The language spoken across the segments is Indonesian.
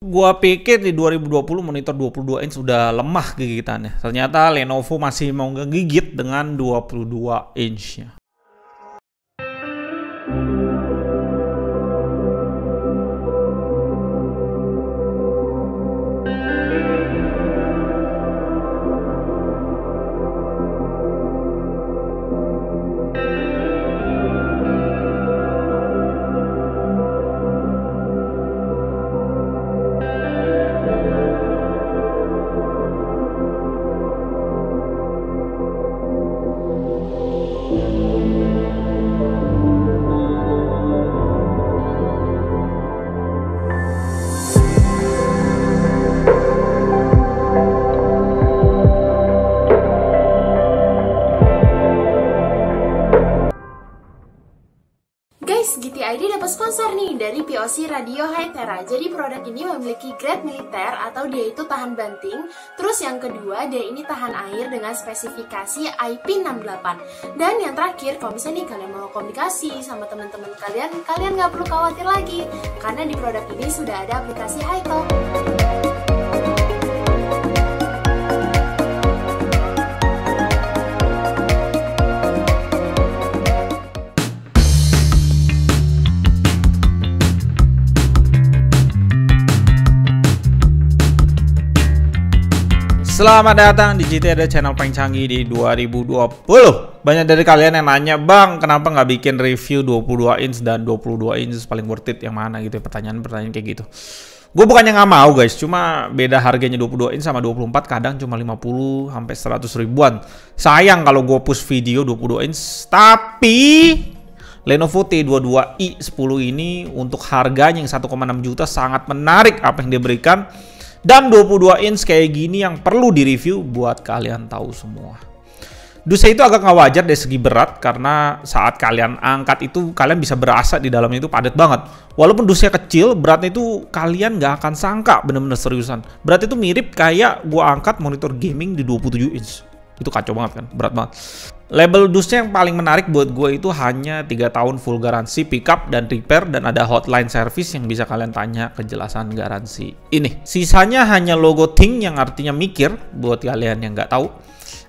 Gua pikir di 2020 monitor 22 inch udah lemah gigitannya. Ternyata Lenovo masih mau ngegigit dengan 22 inch-nya. GTID dapat sponsor nih dari POC Radio Hytera. Jadi produk ini memiliki grade militer atau dia itu tahan banting. Terus yang kedua, dia ini tahan air dengan spesifikasi IP68. Dan yang terakhir, kalau misalnya nih kalian mau komunikasi sama teman-teman kalian nggak perlu khawatir lagi. Karena di produk ini sudah ada aplikasi Hitalk. Selamat datang di GTID channel paling canggih di 2020. Banyak dari kalian yang nanya, Bang, kenapa nggak bikin review 22 inch dan 22 inch paling worth it yang mana gitu ya, pertanyaan-pertanyaan kayak gitu. Gue bukannya nggak mau guys, cuma beda harganya 22 inch sama 24 kadang cuma 50 sampai 100 ribuan. Sayang kalau gue push video 22 inch, tapi Lenovo T22i 10 ini untuk harganya yang 1,6 juta sangat menarik apa yang dia berikan. Dan 22 inch kayak gini yang perlu direview buat kalian tahu semua. Dusnya itu agak nggak wajar dari segi berat karena saat kalian angkat itu kalian bisa berasa di dalamnya itu padat banget. Walaupun dusnya kecil, beratnya itu kalian nggak akan sangka bener-bener seriusan. Berat itu mirip kayak gua angkat monitor gaming di 27 inch. Itu kacau banget kan, berat banget. Label dusnya yang paling menarik buat gue itu hanya 3 tahun full garansi pickup dan repair dan ada hotline service yang bisa kalian tanya kejelasan garansi ini. Sisanya hanya logo Think yang artinya mikir buat kalian yang nggak tahu.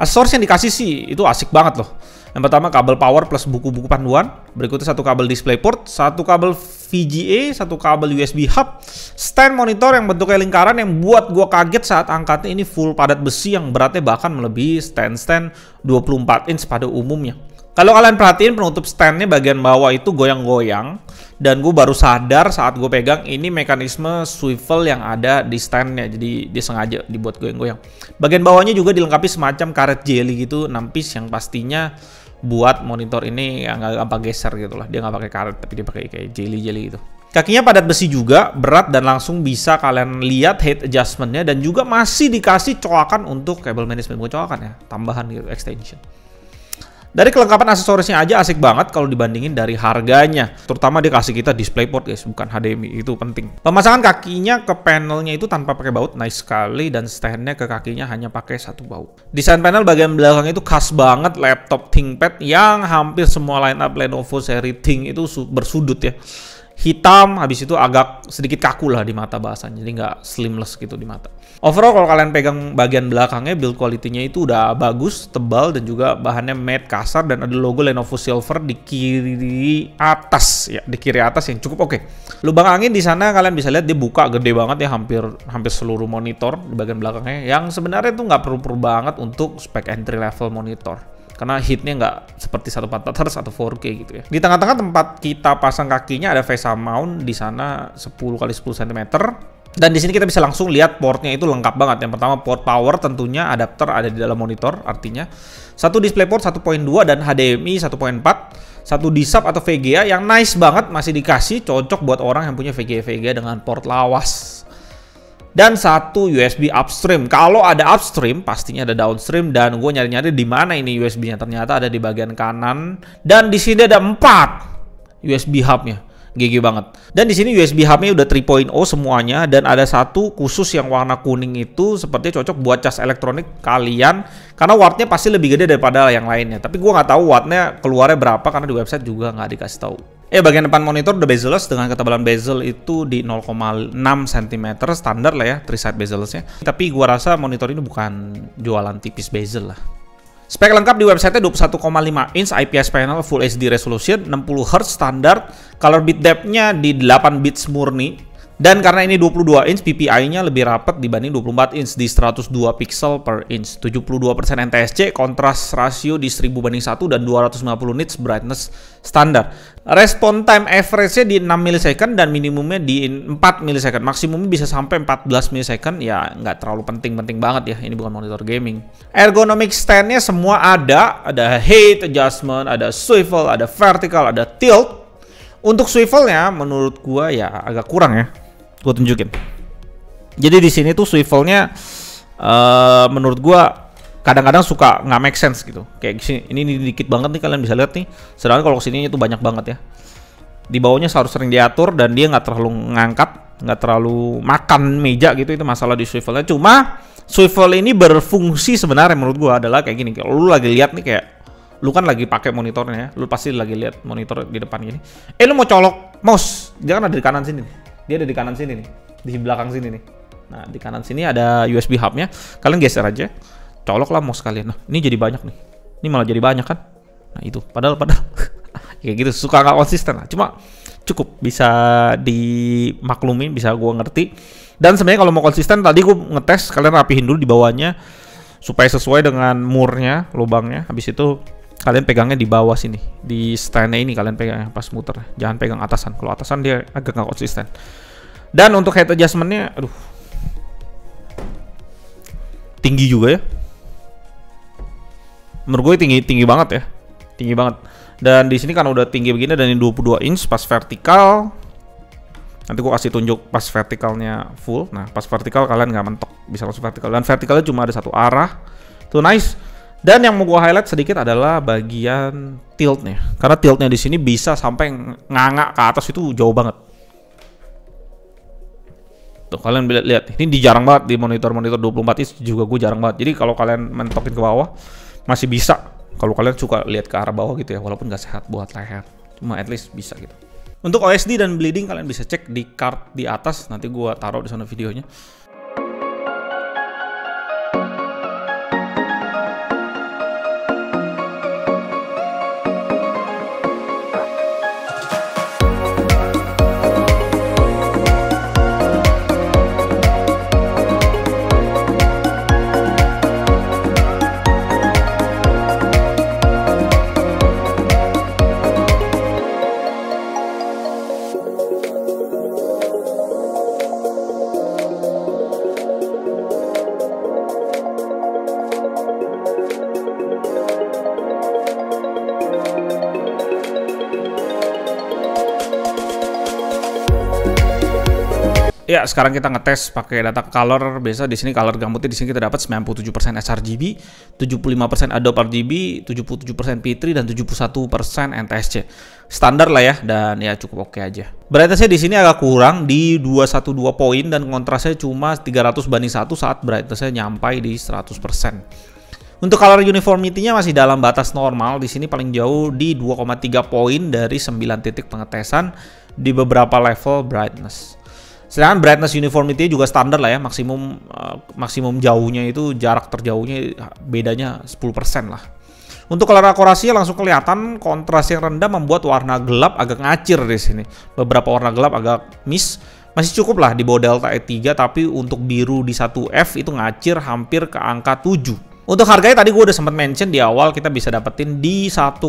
Aksesoris yang dikasih sih itu asik banget loh. Yang pertama kabel power plus buku-buku panduan, berikutnya satu kabel DisplayPort, satu kabel VGA, satu kabel USB hub, stand monitor yang bentuknya lingkaran yang buat gua kaget saat angkatnya ini full padat besi yang beratnya bahkan melebihi stand 24 inch pada umumnya. Kalau kalian perhatiin penutup standnya bagian bawah itu goyang-goyang dan gue baru sadar saat gue pegang ini mekanisme swivel yang ada di standnya, jadi dia sengaja dibuat goyang-goyang. Bagian bawahnya juga dilengkapi semacam karet jelly gitu 6 piece yang pastinya buat monitor ini yang nggak gampang geser gitu lah. Dia nggak pakai karet tapi dia pakai kayak jelly gitu. Kakinya padat besi juga, berat dan langsung bisa kalian lihat height adjustmentnya dan juga masih dikasih coakan untuk kabel management, bukan coakan ya, tambahan gitu, extension. Dari kelengkapan aksesorisnya aja asik banget kalau dibandingin dari harganya. Terutama dia kasih kita DisplayPort guys, bukan HDMI, itu penting. Pemasangan kakinya ke panelnya itu tanpa pakai baut, nice sekali. Dan standnya ke kakinya hanya pakai satu baut. Desain panel bagian belakang itu khas banget, laptop ThinkPad yang hampir semua line up Lenovo seri Think itu bersudut ya. Hitam, habis itu agak sedikit kaku lah di mata bahasanya, jadi nggak slimless gitu di mata. Overall kalau kalian pegang bagian belakangnya, build quality-nya itu udah bagus, tebal, dan juga bahannya matte kasar, dan ada logo Lenovo Silver di kiri atas, ya di kiri atas yang cukup oke. Lubang angin di sana kalian bisa lihat dia buka gede banget ya, hampir seluruh monitor di bagian belakangnya, yang sebenarnya itu nggak perlu banget untuk spek entry level monitor. Karena heatnya nggak seperti 1440 Hz atau 4K gitu ya. Di tengah-tengah tempat kita pasang kakinya ada VESA mount di sana 10x10 cm. Dan di sini kita bisa langsung lihat portnya itu lengkap banget. Yang pertama port power tentunya adapter ada di dalam monitor, artinya satu DisplayPort 1.2 dan HDMI 1.4. Satu DiSub atau VGA yang nice banget masih dikasih, cocok buat orang yang punya VGA dengan port lawas. Dan satu USB upstream. Kalau ada upstream, pastinya ada downstream. Dan gue nyari-nyari di mana ini USB-nya. Ternyata ada di bagian kanan. Dan di sini ada 4 USB hub-nya. GG banget. Dan di sini USB hubnya udah 3.0 semuanya, dan ada satu khusus yang warna kuning itu sepertinya cocok buat cas elektronik kalian karena wattnya pasti lebih gede daripada yang lainnya. Tapi gua nggak tahu wattnya keluarnya berapa karena di website juga nggak dikasih tahu. Bagian depan monitor udah bezel-less dengan ketebalan bezel itu di 0,6 cm standar lah ya, 3 side bezel-nya. Tapi gua rasa monitor ini bukan jualan tipis bezel lah. Spek lengkap di website 21,5 inch IPS panel Full HD resolution, 60 Hz standar, color bit depth-nya di 8 bits murni. Dan karena ini 22 inch, PPI-nya lebih rapat dibanding 24 inch di 102 pixel per inch. 72% NTSC, kontras rasio di 1000:1 dan 250 nits brightness standar. Respon time average-nya di 6 millisecond dan minimumnya di 4 millisecond. Maksimumnya bisa sampai 14 millisecond, ya nggak terlalu penting-penting banget ya. Ini bukan monitor gaming. Ergonomic stand-nya semua ada height adjustment, ada swivel, ada vertical, ada tilt. Untuk swivelnya menurut gua ya agak kurang ya. Gue tunjukin. Jadi di sini tuh swivelnya menurut gua kadang-kadang suka nggak make sense gitu. Kayak sini, ini dikit banget nih, kalian bisa lihat nih. Sedangkan kalau kesini itu banyak banget ya. Di bawahnya harus sering diatur dan dia nggak terlalu ngangkat, nggak terlalu makan meja gitu. Itu masalah di swivelnya. Cuma swivel ini berfungsi sebenarnya menurut gua adalah kayak gini. Kalau lu lagi lihat nih, kayak lu kan lagi pakai monitornya ya, lu pasti lagi lihat monitor di depan gini. Lu mau colok mouse, jangan ada di kanan sini nih. Dia ada di kanan sini nih, di belakang sini nih. Nah, di kanan sini ada USB hub-nya. Kalian geser aja, coloklah mouse kalian. Nah, ini jadi banyak nih. Ini malah jadi banyak kan? Nah, itu. Padahal kayak gitu, suka nggak konsisten lah. Cuma cukup bisa dimaklumin, bisa gua ngerti. Dan sebenarnya kalau mau konsisten, tadi gua ngetes, kalian rapihin dulu di bawahnya supaya sesuai dengan murnya, lubangnya. Habis itu kalian pegangnya di bawah sini, di stand-nya ini kalian pegang pas muter. Jangan pegang atasan. Kalau atasan dia agak nggak konsisten. Dan untuk height adjustment-nya, aduh, tinggi juga ya. Menurut gue tinggi banget ya, tinggi banget. Dan di sini kan udah tinggi begini dan ini 22 inch pas vertikal. Nanti gue kasih tunjuk pas vertikalnya full. Nah, pas vertikal kalian nggak mentok, bisa langsung vertikal. Dan vertikalnya cuma ada satu arah, tuh nice. Dan yang mau gue highlight sedikit adalah bagian tiltnya, karena tiltnya di sini bisa sampai nganga ke atas, itu jauh banget. Tuh kalian lihat, ini jarang banget di monitor-monitor 24 inch juga gue jarang banget. Jadi kalau kalian mentokin ke bawah masih bisa. Kalau kalian suka lihat ke arah bawah gitu ya, walaupun nggak sehat buat leher, cuma at least bisa gitu. Untuk OSD dan bleeding kalian bisa cek di card di atas, nanti gue taruh di sana videonya. Ya, sekarang kita ngetes pakai data color. Biasa di sini color gambutnya di sini kita dapat 97% sRGB, 75% Adobe RGB, 77% P3 dan 71% NTSC. Standar lah ya, dan ya cukup oke aja. Brightness-nya di sini agak kurang di 212 poin dan kontrasnya cuma 300:1 saat brightness-nya nyampai di 100%. Untuk color uniformity-nya masih dalam batas normal. Di sini paling jauh di 2,3 poin dari 9 titik pengetesan di beberapa level brightness. Sedangkan brightness uniformity juga standar lah ya, maksimum jauhnya itu jarak terjauhnya bedanya 10% lah. Untuk color akurasinya langsung kelihatan, kontras yang rendah membuat warna gelap agak ngacir di sini. Beberapa warna gelap agak miss, masih cukup lah di bawah delta E3, tapi untuk biru di 1F itu ngacir hampir ke angka 7. Untuk harganya tadi gue udah sempat mention di awal, kita bisa dapetin di 1,6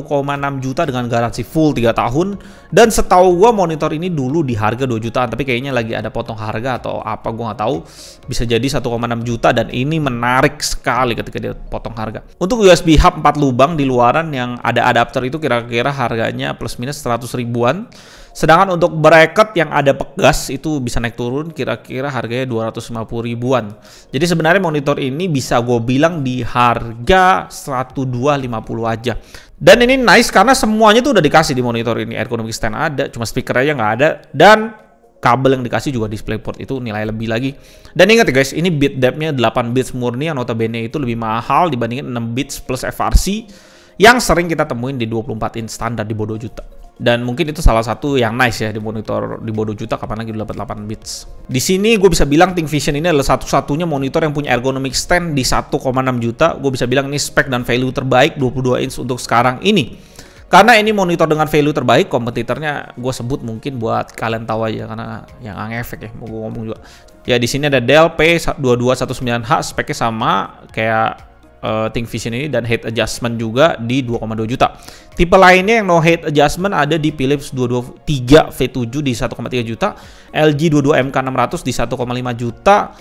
juta dengan garansi full 3 tahun. Dan setahu gue monitor ini dulu di harga 2 jutaan, tapi kayaknya lagi ada potong harga atau apa, gue nggak tahu. Bisa jadi 1,6 juta dan ini menarik sekali ketika dia potong harga. Untuk USB hub 4 lubang di luaran yang ada adapter itu kira-kira harganya plus minus 100 ribuan. Sedangkan untuk bracket yang ada pegas itu bisa naik turun kira-kira harganya 250 ribuan. Jadi sebenarnya monitor ini bisa gue bilang di harga 10250 aja. Dan ini nice karena semuanya tuh udah dikasih di monitor ini. Ergonomic stand ada, cuma speaker aja nggak ada. Dan kabel yang dikasih juga DisplayPort, itu nilai lebih lagi. Dan ingat ya guys, ini bit depth-nya 8 bits murni yang notabene itu lebih mahal dibandingin 6 bits plus FRC yang sering kita temuin di 24 inch standar di bawah 2 juta. Dan mungkin itu salah satu yang nice ya di monitor di bawah 2 juta, kapan lagi dapat 8 bits. Di sini gue bisa bilang ThinkVision ini adalah satu-satunya monitor yang punya ergonomic stand di 1,6 juta. Gue bisa bilang ini spek dan value terbaik 22 inch untuk sekarang ini. Karena ini monitor dengan value terbaik, kompetitornya gue sebut mungkin buat kalian tahu aja karena yang ngefek ya, mau gue ngomong juga. Ya di sini ada Dell P2219H, speknya sama kayak ThinkVision ini, dan head adjustment juga di 2,2 juta. Tipe lainnya yang no head adjustment ada di Philips 223 V7 di 1,3 juta, LG 22MK600 di 1,5 juta,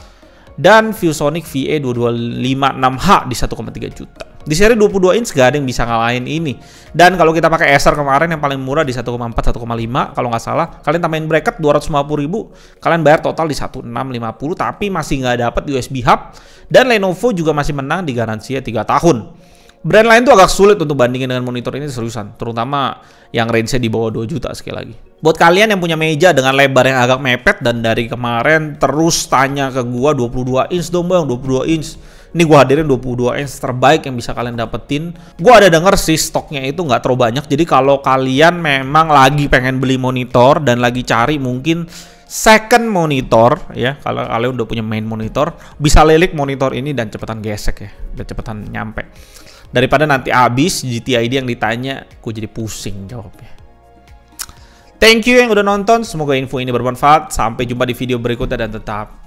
dan ViewSonic VA2256H di 1,3 juta. Di seri 22 inch gak ada yang bisa ngalahin ini. Dan kalau kita pakai Acer kemarin yang paling murah di 1,4 1,5 kalau nggak salah, kalian tambahin bracket 250.000, kalian bayar total di 1650, tapi masih nggak dapat USB hub. Dan Lenovo juga masih menang di garansinya 3 tahun. Brand lain tuh agak sulit untuk bandingin dengan monitor ini seriusan, terutama yang range-nya di bawah 2 juta sekali lagi. Buat kalian yang punya meja dengan lebar yang agak mepet dan dari kemarin terus tanya ke gua 22 inch dong bang, 22 inch. Ini gua hadirin 22 inch terbaik yang bisa kalian dapetin. Gua ada denger sih stoknya itu nggak terlalu banyak. Jadi kalau kalian memang lagi pengen beli monitor dan lagi cari mungkin second monitor ya, kalau kalian udah punya main monitor, bisa lilik monitor ini dan cepetan gesek ya, dan cepetan nyampe. Daripada nanti habis GTID yang ditanya, gue jadi pusing jawabnya. Thank you yang udah nonton, semoga info ini bermanfaat. Sampai jumpa di video berikutnya dan tetap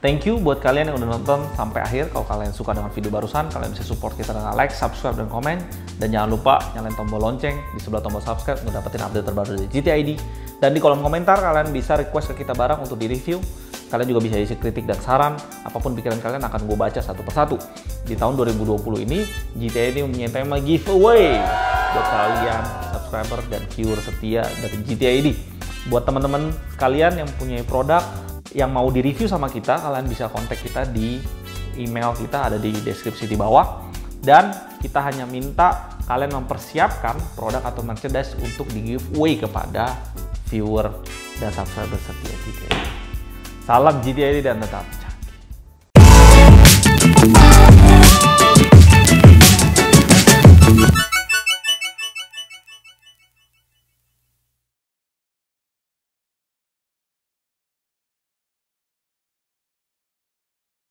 thank you buat kalian yang udah nonton sampai akhir. Kalau kalian suka dengan video barusan, kalian bisa support kita dengan like, subscribe, dan komen. Dan jangan lupa nyalain tombol lonceng di sebelah tombol subscribe untuk dapetin update terbaru dari GTID. Dan di kolom komentar kalian bisa request ke kita barang untuk di-review. Kalian juga bisa isi kritik dan saran. Apapun pikiran kalian akan gue baca satu persatu. Di tahun 2020 ini, GTID mempunyai tema giveaway buat kalian subscriber dan viewer setia dari GTID. Buat teman-teman kalian yang punya produk yang mau di-review sama kita, kalian bisa kontak kita di email kita, ada di deskripsi di bawah. Dan kita hanya minta kalian mempersiapkan produk atau merchandise untuk di-giveaway kepada viewer dan subscriber setia GTID. Salam GTID dan tetap canggih.